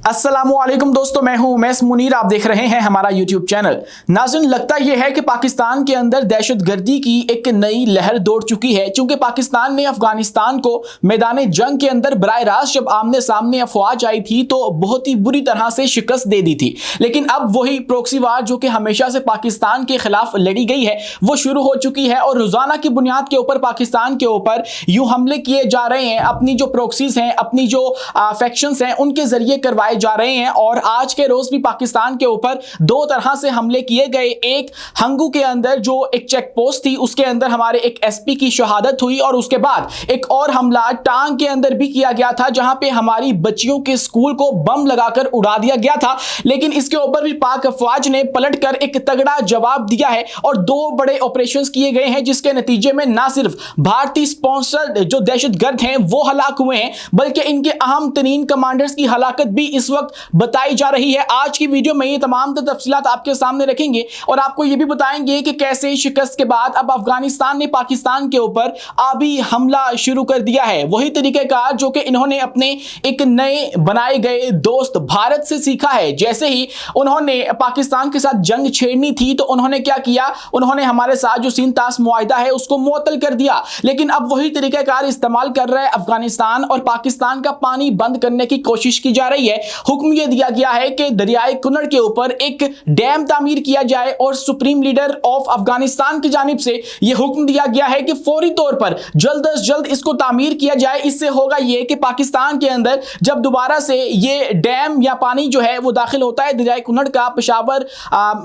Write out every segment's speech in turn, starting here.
अस्सलामुअलैकुम दोस्तों, मैं हूं उमैस मुनीर। आप देख रहे हैं हमारा यूट्यूब चैनल। नाज़रीन, लगता यह है कि पाकिस्तान के अंदर दहशतगर्दी की एक नई लहर दौड़ चुकी है, क्योंकि पाकिस्तान ने अफगानिस्तान को मैदान जंग के अंदर बराह रास्त जब आमने सामने अफवाज आई थी तो बहुत ही बुरी तरह से शिकस्त दे दी थी। लेकिन अब वही प्रॉक्सी वार जो कि हमेशा से पाकिस्तान के खिलाफ लड़ी गई है वो शुरू हो चुकी है और रोजाना की बुनियाद के ऊपर पाकिस्तान के ऊपर यूं हमले किए जा रहे हैं। अपनी जो प्रॉक्सीज हैं, अपनी जो फैक्शंस हैं, उनके जरिए करवाए जा रहे हैं। और आज के रोज भी पाकिस्तान के ऊपर दो तरह से हमले किए गए। एक हंगू के अंदर जो एक चेक पोस्ट थी उसके अंदर हमारे एक एसपी की शहादत हुई, और उसके बाद एक और हमला टांग के अंदर भी किया गया था जहां पे हमारी बच्चियों के स्कूल को बम लगाकर उड़ा दिया गया था। लेकिन इसके ऊपर भी पाक अफवाज ने पलटकर एक तगड़ा जवाब दिया है और दो बड़े ऑपरेशंस किए गए हैं, जिसके नतीजे में ना सिर्फ भारतीय स्पॉन्सर्ड जो दहशतगर्द हैं वो हलाक हुए हैं, बल्कि इनके अहम तरीन कमांडर्स की हलाकत भी इस वक्त बताई जा रही है। आज की वीडियो में ये तमाम तफसीलात आपके सामने रखेंगे और आपको ये भी बताएंगे कि कैसे शिकस्त के बाद अब अफगानिस्तान ने पाकिस्तान के ऊपर आबी हमला शुरू कर दिया है। वही तरीकेकार जो कि इन्होंने अपने एक नए बनाए गए दोस्त भारत से सीखा है। जैसे ही उन्होंने पाकिस्तान के साथ जंग छेड़नी थी तो उन्होंने क्या किया, उन्होंने हमारे साथ जो सीन-तास मुआहिदा है उसको मुअत्तल कर दिया। लेकिन अब वही तरीकेकार इस्तेमाल कर रहा है अफगानिस्तान, और पाकिस्तान का पानी बंद करने की कोशिश की जा रही है। हुक्म यह दिया गया है कि दरियाए कुनड़ के ऊपर एक डैम तामीर किया जाए, और सुप्रीम लीडर ऑफ अफगानिस्तान की जानिब से यह हुक्म दिया गया है कि फौरी तौर पर जल्द अज जल्द इसको तामीर किया जाए। इससे होगा यह कि पाकिस्तान के अंदर जब दोबारा से ये डैम या पानी जो है वो दाखिल होता है दरियाए कुनड़ का, पेशावर,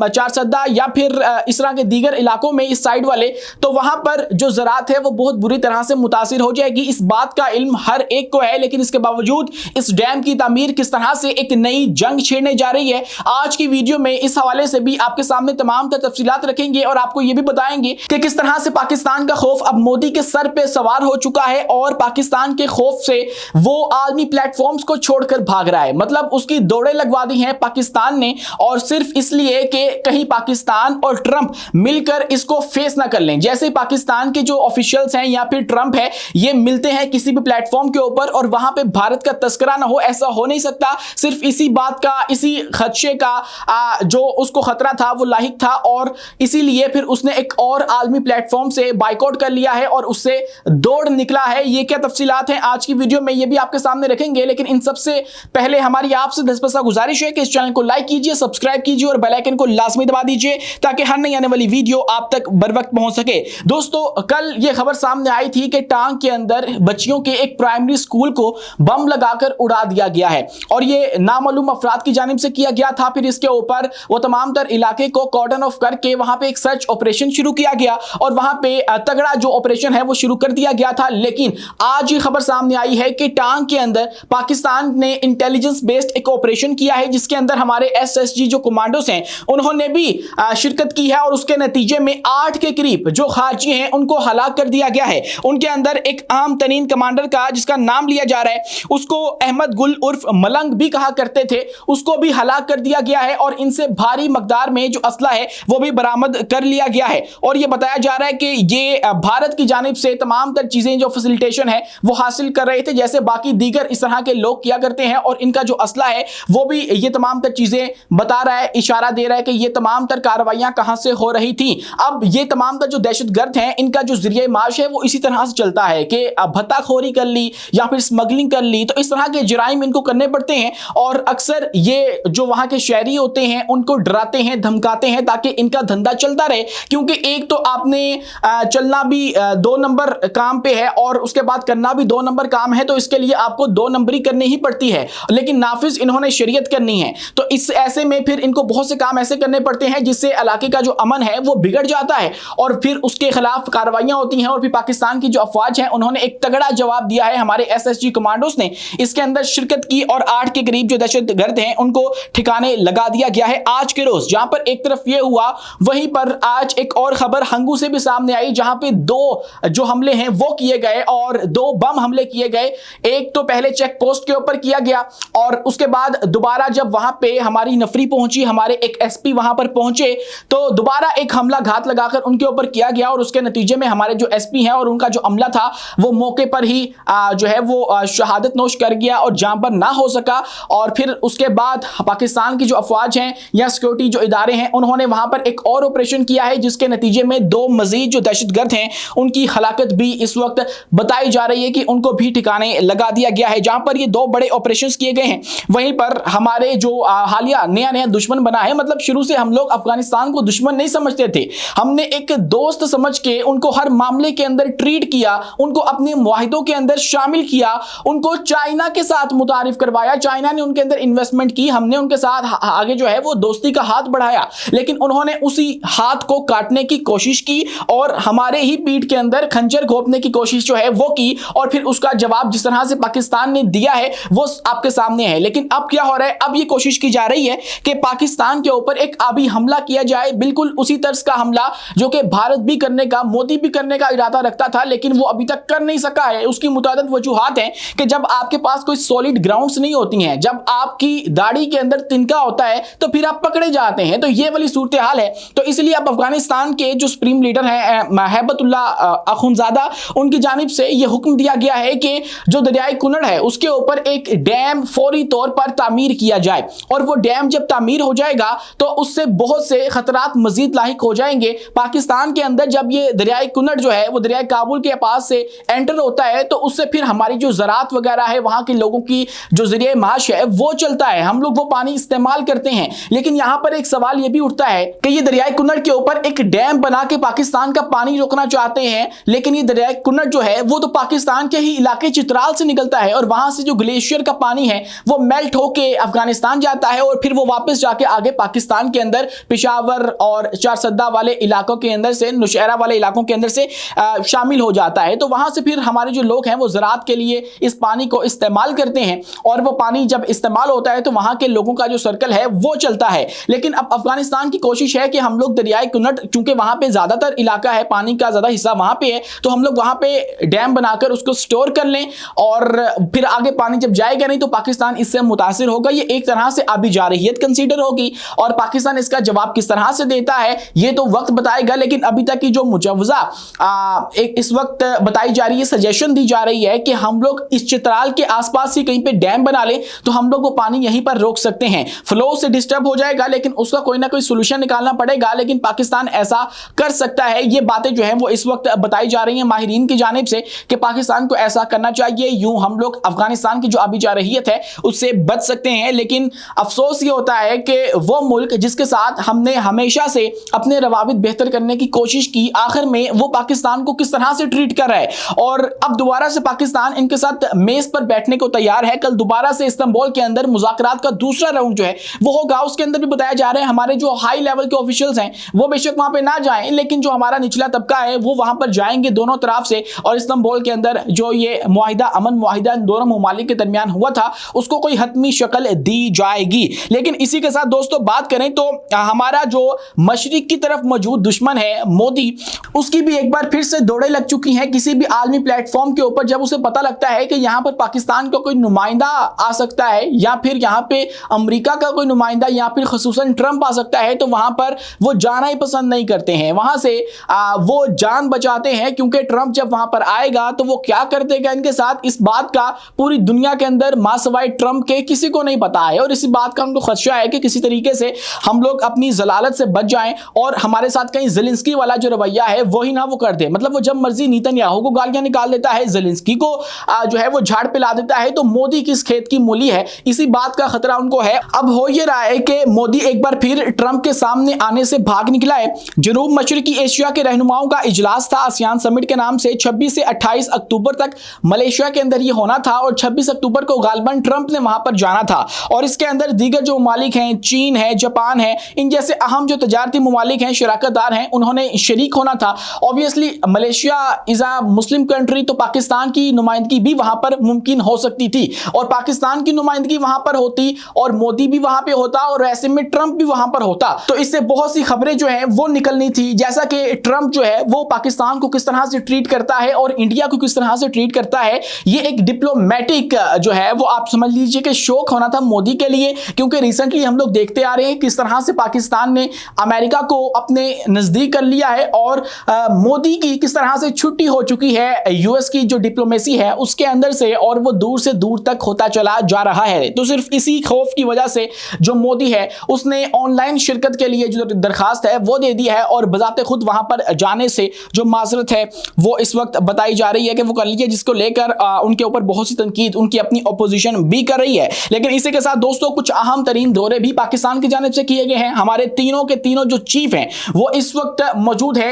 चारसद्दा या फिर इस तरह के दीगर इलाकों में इस साइड वाले, तो वहां पर जो ज़राअत है वो बहुत बुरी तरह से मुतासिर हो जाएगी। इस बात का इल्म हर एक को है, लेकिन इसके बावजूद इस डैम की तामीर किस तरह से एक नई जंग छेड़ने जा रही है, आज की वीडियो में इस हवाले से भी आपके सामने तमाम तफसीलात रखेंगे और आपको यह भी बताएंगे कि किस तरह से पाकिस्तान का खौफ अब मोदी के सर पे सवार हो चुका है और पाकिस्तान के खौफ से वो आलमी प्लेटफॉर्म्स को छोड़कर भाग रहा है। मतलब उसकी दौड़ें लगवा दी हैं पाकिस्तान ने, और सिर्फ इसलिए कि कहीं पाकिस्तान और ट्रंप मिलकर इसको फेस ना कर लें। जैसे पाकिस्तान के जो ऑफिशियल्स हैं या फिर ट्रंप है, ये मिलते हैं किसी भी प्लेटफॉर्म के ऊपर और वहां पे भारत का तस्करा ना हो, ऐसा हो नहीं सकता। सिर्फ इसी बात का, इसी खदशे का जो उसको खतरा था वो लाहिक था, और इसीलिए फिर उसने एक और आलमी प्लेटफॉर्म से बाइकआउट कर लिया है और उससे दौड़ निकला है। ये क्या तफसीलात हैं आज की वीडियो में, ये भी आपके सामने रखेंगे। लेकिन इन सबसे पहले हमारी आपसे दस्तबसा गुजारिश है कि इस चैनल को लाइक कीजिए, सब्सक्राइब कीजिए और बेल आइकन को लाजमी दबा दीजिए ताकि हर नई आने वाली वीडियो आप तक बर वक्त पहुंच सके। दोस्तों, कल ये खबर सामने आई थी कि टांग के अंदर बच्चियों के एक प्राइमरी स्कूल को बम लगाकर उड़ा दिया गया है, और ये नामालूम अफराद की जानिब से किया गया था। फिर इसके ऊपर वो तमाम तर इलाके को कॉर्डन ऑफ करके वहां पे एक सर्च ऑपरेशन शुरू किया गया और वहां पे तगड़ा जो ऑपरेशन है वो शुरू कर दिया गया था। लेकिन आज ये खबर सामने आई है कि टांग के अंदर पाकिस्तान ने इंटेलिजेंस बेस्ड एक ऑपरेशन किया है, जिसके अंदर हमारे एसएसजी जो कमांडोस हैं उन्होंने भी शिरकत की है, और उसके नतीजे में 8 के करीब जो खारजी हैं उनको हलाक कर दिया गया है। उनके अंदर एक आम तरीन कमांडर का जिसका नाम लिया जा रहा है, उसको अहमद गुल उर्फ मलंग भी कहा करते थे, उसको भी हलाक कर दिया गया है, और इनसे भारी मकदार में जो असला है वो भी बरामद कर लिया गया है। और ये बताया जा रहा है कि ये भारत की जानिब से तमाम तर चीजें जो फैसिलिटेशन है वो हासिल कर रहे थे, जैसे बाकी दीगर इस तरह के लोग किया करते हैं, और इनका जो असला है वो भी ये तमाम तर चीजें बता रहा है, इशारा दे रहा है कि ये तमाम तर कार्रवाइयां कहां से हो रही थी। अब ये तमाम तर जो दहशतगर्द हैं इनका जो जरिए माश है वो इसी तरह से चलता है कि भत्ताखोरी कर ली या फिर स्मगलिंग कर ली, तो इस तरह के जराइम इनको करने पड़ते हैं। और अक्सर ये जो वहां के शहरी होते हैं उनको डराते हैं, धमकाते हैं ताकि इनका धंधा चलता रहे, क्योंकि एक तो आपने चलना भी 2 नंबर काम पे है और उसके बाद करना भी 2 नंबर काम है, तो इसके लिए आपको 2 नंबरी करनी ही पड़ती है। लेकिन नाफिज इन्होंने शरीयत करनी है, तो इस ऐसे में फिर इनको बहुत से काम ऐसे करने पड़ते हैं जिससे इलाके का जो अमन है वो बिगड़ जाता है, और फिर उसके खिलाफ कार्रवाइयां होती हैं। और फिर पाकिस्तान की जो अफवाज है उन्होंने एक तगड़ा जवाब दिया है, हमारे एसएसजी कमांडोस ने इसके अंदर शिरकत की और 8 के करीब जो दहशतगर्द हैं उनको ठिकाने लगा दिया गया है आज के रोज। जहां पर एक तरफ ये हुआ, वहीं पर आज एक और खबर हंगू से भी सामने आई, जहां पे 2 जो हमले हैं वो किए गए और 2 बम हमले किए गए। एक तो पहले चेक पोस्ट के ऊपर किया गया, और उसके बाद दोबारा जब वहां पे हमारी नफरी पहुंची, हमारे एक एसपी वहां पर पहुंचे, तो दोबारा एक हमला घात लगाकर उनके ऊपर किया गया, और उसके नतीजे में हमारे जो एसपी हैं और उनका जो अमला था वो मौके पर ही जो है वो शहादत नोश कर गया और जहां पर ना हो सका और फिर उसके बाद पाकिस्तान की जो अफवाज हैं या सिक्योरिटी जो इदारे हैं उन्होंने वहां पर एक और ऑपरेशन किया है, जिसके नतीजे में 2 मजीद जो दहशतगर्द हैं उनकी हलाकत भी इस वक्त बताई जा रही है कि उनको भी ठिकाने लगा दिया गया है। जहां पर ये 2 बड़े ऑपरेशंस किए गए हैं, वहीं पर हमारे जो हालिया नया दुश्मन बना है, मतलब शुरू से हम लोग अफगानिस्तान को दुश्मन नहीं समझते थे, हमने एक दोस्त समझ के उनको हर मामले के अंदर ट्रीट किया, उनको अपने मुआहिदों के अंदर शामिल किया, उनको चाइना के साथ मुतारिफ करवाया, चाइना ने उनके अंदर इन्वेस्टमेंट की, हमने उनके साथ आगे जो है वो दोस्ती का हाथ बढ़ाया, लेकिन उन्होंने उसी हाथ को काटने की कोशिश की और हमारे ही पीठ के अंदर खंजर घोंपने की कोशिश जो है वो की, और फिर उसका जवाब जिस तरह से पाकिस्तान ने दिया है वो आपके सामने है। लेकिन अब क्या हो रहा है, अब ये कोशिश की जा रही है कि पाकिस्तान के ऊपर एक आबी हमला किया जाए, बिल्कुल उसी तर्ज का हमला जो कि भारत भी करने का, मोदी भी करने का इरादा रखता था, लेकिन वो अभी तक कर नहीं सका है। उसकी मुताबिक वजूहात हैं कि जब आपके पास कोई सॉलिड ग्राउंड्स नहीं होती हैं, जब आपकी दाढ़ी के अंदर तिनका होता है तो फिर आप पकड़े जाते हैं, तो ये वाली सूरत हाल है। तो इसलिए अब अफगानिस्तान के जो सुप्रीम लीडर हैं हैबतुल्लाह अखुंजादा, उनकी जानिब से यह हुक्म दिया गया है कि जो दरियाई कुनड़ है उसके ऊपर एक डैम फौरी तौर पर तामीर किया जाए, और वो डैम जब तामीर हो जाएगा तो उससे बहुत से खतरात मजीद लाहिक हो जाएंगे। पाकिस्तान के अंदर जब ये दरियाई कुनड़ जो है वो दरियाई काबुल के पास से एंटर होता है तो उससे फिर हमारी जो ज़राअत वगैरह है, वहाँ के लोगों की जो ज़रिए माश है वो चलता है, हम लोग वो पानी इस्तेमाल करते हैं। लेकिन यहाँ पर एक सवाल ये भी उठता है कि ये दरियाई कुनड़ के ऊपर एक डैम बना के पाकिस्तान का पानी रोकना चाहते हैं, लेकिन ये दरियाई कुनड़ जो है वो तो पाकिस्तान के ही इलाके चित्राल से निकलता है, और वहां से जो ग्लेशियर का पानी है वो मेल्ट होके अफगानिस्तान जाता है, और फिर वो वापस जाके आगे पाकिस्तान के अंदर पेशावर और चारसद्दा वाले इलाकों के अंदर से, नौशहरा वाले इलाकों के अंदर से शामिल हो जाता है। तो वहां से फिर हमारे जो लोग हैं वो ज़राअत के लिए इस पानी को इस्तेमाल करते हैं, और वो पानी जब इस्तेमाल होता है तो वहां के लोगों का जो सर्कल है वो चलता है। लेकिन अब अफगानिस्तान की कोशिश है कि हम लोग दरियाई कुनड़, चूंकि वहां पे ज्यादातर इलाका है, पानी का ज्यादा हिस्सा वहां पे है, तो हम लोग वहां पे डैम बनाकर उसको स्टोर कर लें, और फिर आगे पानी जब जाएगा नहीं तो पाकिस्तान इससे मुतासिर होगा। ये एक तरह से आबी जारहियत कंसीडर होगी, और पाकिस्तान इसका जवाब किस तरह से देता है ये तो वक्त बताएगा। लेकिन अभी तक की जो मुजवजा एक इस वक्त बताई जा रही है, सजेशन दी जा रही है कि हम लोग इस चित्राल के आसपास ही कहीं पे डैम बना लें तो हम लोग वो पानी यहीं पर रोक सकते हैं। फ्लो से डिस्टर्ब हो जाएगा, लेकिन उसका कोई ना कोई सोल्यूशन निकालना पड़ेगा, लेकिन पाकिस्तान ऐसा कर सकता है। ये बातें जो है वो इस वक्त बताई जा रही हैं माहिरीन की जानिब से कि पाकिस्तान को ऐसा करना चाहिए, यूं हम लोग अफगानिस्तान की जो आबी जारहियत है उससे बच सकते हैं। लेकिन अफसोस ये होता है कि वो मुल्क जिसके साथ हमने हमेशा से अपने रवाबित बेहतर करने की कोशिश की, आखिर में वो पाकिस्तान को किस तरह से ट्रीट कर रहा है, और अब दोबारा से पाकिस्तान इनके साथ मेज पर बैठने को तैयार है। कल दोबारा से इस्तांबुल के अंदर मुज़ाकरात का दूसरा राउंड जो है वो होगा, उसके अंदर भी बताया जा रहा है हमारे जो हाई लेवल के ऑफिशियल्स हैं वो बेशक वहां पे ना जाएं, लेकिन जो हमारा निचला तबका है वो वहां पर जाएंगे दोनों तरफ से, और इस्तांबुल के अंदर जो ये मुआहिदा, अमन मुआहिदा दोनों ममालिक के दरमियान हुआ था उसको कोई हतमी शक्ल दी जाएगी। लेकिन इसी के साथ दोस्तों बात करें तो हमारा जो मशरिक की तरफ मौजूद दुश्मन है मोदी, उसकी भी एक बार फिर से दौड़े लग चुकी हैं किसी भी आलमी प्लेटफॉर्म के ऊपर। जब उसे पता लगता है कि यहाँ पर पाकिस्तान का कोई नुमाइंदा आ सकता है, या फिर यहाँ पे अमेरिका का कोई नुमाइंदा, या फिर खसूसन ट्रंप आ सकता है, तो वहां पर वो जाना ही पसंद नहीं करते हैं, वहां से वो जान बचाते हैं, क्योंकि ट्रंप जब वहां पर आएगा तो वो क्या कर देगा इनके साथ, इस बात का पूरी दुनिया के अंदर मासवाई ट्रंप के किसी को नहीं पता है। और इसी बात का उनको खदशा है कि किसी तरीके से हम लोग अपनी जलालत से बच जाएं और हमारे साथ कहीं ज़ेलेंस्की वाला जो रवैया है वही ना वो कर दे। मतलब वो जब मर्जी नेतन्याहू को गालियां निकाल देता है, ज़ेलेंस्की को जो है वो झाड़ पे ला देता है, तो मोदी किस खेत की मूली है, इसी बात का खतरा उनको है। अब हो ये रहा है कि मोदी एक बार फिर ट्रंप के सामने आने से भाग निकला है। जनूब मशरकी एशिया के रहनुमाओं का इजलास था आसियान समिट के नाम से, 26 से 28 अक्टूबर तक मलेशिया के अंदर ये होना था, और 26 अक्टूबर को गालिबन ट्रंप ने वहां पर जाना था, और इसके अंदर दीगर जो ममालिक हैं, चीन है, जापान है, इन जैसे अहम जो तजारती ममालिक हैं, शराकतदार हैं, उन्होंने शरीक होना था। Obviously Malaysia is a Muslim country, तो पाकिस्तान की नुमाइंदगी भी वहां पर मुमकिन हो सकती थी, और पाकिस्तान की नुमाइंदगी वहां पर होती, और मोदी भी वहां पे होता, और ऐसे में ट्रंप भी वहां पर होता, तो इससे बहुत सी खबरें जो है वो निकलनी थी, जैसा कि ट्रंप जो है वो पाकिस्तान को किस तरह से ट्रीट करता है और इंडिया को किस तरह से ट्रीट करता है। ये एक डिप्लोमेटिक जो है वो आप समझ लीजिए कि शौक होना था मोदी के लिए, क्योंकि रिसेंटली हम लोग देखते आ रहे हैं किस तरह से पाकिस्तान ने अमेरिका को अपने नजदीक कर लिया है, और मोदी की किस तरह से छुट्टी हो चुकी है यूएस की जो डिप्लोमेसी है उसके अंदर से, और वो दूर से दूर तक होता चला जा रहा है। तो सिर्फ इसी खौफ की वजह से जो मोदी है उसने ऑनलाइन शिरकत के लिए जो दरखास्त है वो दे दी है, और बजाते खुद वहां पर जाने से जो माजरत है वो इस वक्त बताई जा रही है कि वो कर लीजिए, जिसको लेकर उनके ऊपर बहुत सी तनकीद उनकी अपनी अपोजिशन भी कर रही है। लेकिन इसी के साथ दोस्तों कुछ अहम तरीन दौरे भी पाकिस्तान की जानिब से किए गए हैं। हमारे तीनों के तीनों जो चीफ हैं वो इस वक्त मौजूद है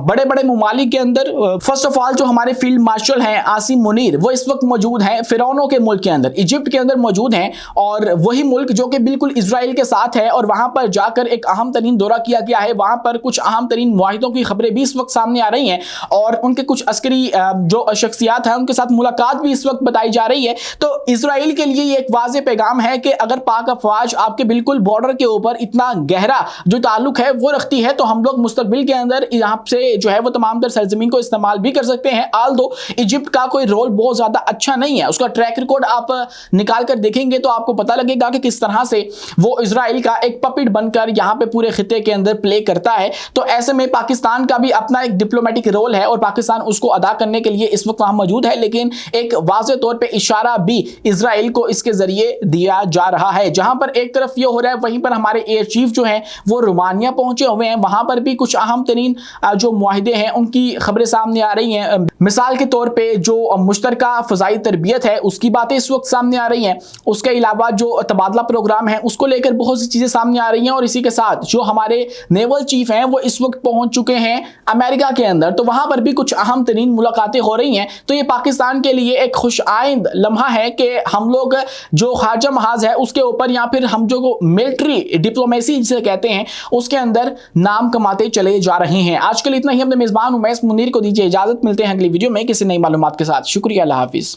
बड़े बड़े ममालिक के अंदर। फर्स्ट ऑफ ऑल जो हमारे फील्ड मार्शल हैं आसिम मुनीर, वो इस वक्त मौजूद हैं फिरौनों के मुल्क के अंदर, इजिप्ट के अंदर मौजूद हैं, और वही मुल्क जो कि बिल्कुल इजराइल के साथ है, और वहां पर जाकर एक अहम तरीन दौरा किया गया है। वहां पर कुछ अहम तरीन मुआहिदों की खबरें भी इस वक्त सामने आ रही हैं, और उनके कुछ अस्करी जो शख्सियात हैं उनके साथ मुलाकात भी इस वक्त बताई जा रही है। तो इजराइल के लिए ये एक वाज़ेह पैगाम है कि अगर पाक अफवाज आपके बिल्कुल बॉर्डर के ऊपर इतना गहरा जो ताल्लुक है वो रखती है, तो हम लोग मुस्तकबिल के अंदर यहाँ से जो है वो तमाम तर सरजमीन को इस्तेमाल भी कर सकते हैं। आल दो इजिप्ट का कोई रोल बहुत ज्यादा अच्छा नहीं है, उसका ट्रैक रिकॉर्ड आप निकाल कर देखेंगे तो आपको पता लगेगा कि किस तरह से वो इजराइल का एक पपिट बनकर यहाँ पे पूरे खिते के अंदर प्ले करता है। तो ऐसे में पाकिस्तान का भी अपना एक डिप्लोमेटिक रोल है और पाकिस्तान उसको अदा करने के लिए इस वक्त वहां मौजूद है, लेकिन एक वाज़ेह तौर पे इशारा भी इजराइल को इसके जरिए दिया जा रहा है। जहां पर एक तरफ ये हो रहा है, वहीं पर हमारे एयर चीफ जो हैं वो रोमानिया पहुंचे हुए हैं, वहां पर भी कुछ अहम तरीन जो मुआहिदे हैं उनकी खबरें सामने आ रही हैं। मिसाल के तौर पे जो मुश्तरका फ़ज़ाई तरबियत है उसकी बातें इस वक्त सामने आ रही हैं, उसके अलावा जो तबादला प्रोग्राम है उसको लेकर बहुत सी चीज़ें सामने आ रही हैं, और इसी के साथ जो हमारे नेवल चीफ हैं वो इस वक्त पहुंच चुके हैं अमेरिका के अंदर, तो वहां पर भी कुछ अहम तरीन मुलाकातें हो रही हैं। तो ये पाकिस्तान के लिए एक खुश आइंद लम्हा है कि हम लोग जो खारजा महाज है उसके ऊपर, या फिर हम जो मिलिट्री डिप्लोमेसी जिसे कहते हैं उसके अंदर नाम कमाते चले जा रहे हैं। आज के लिए इतना ही। अपने मेज़बान उमैस मुनीर को दीजिए इजाज़त, मिलते हैं अगली वीडियो में किसी नई मालूमात के साथ। शुक्रिया, अल्लाह हाफिज़।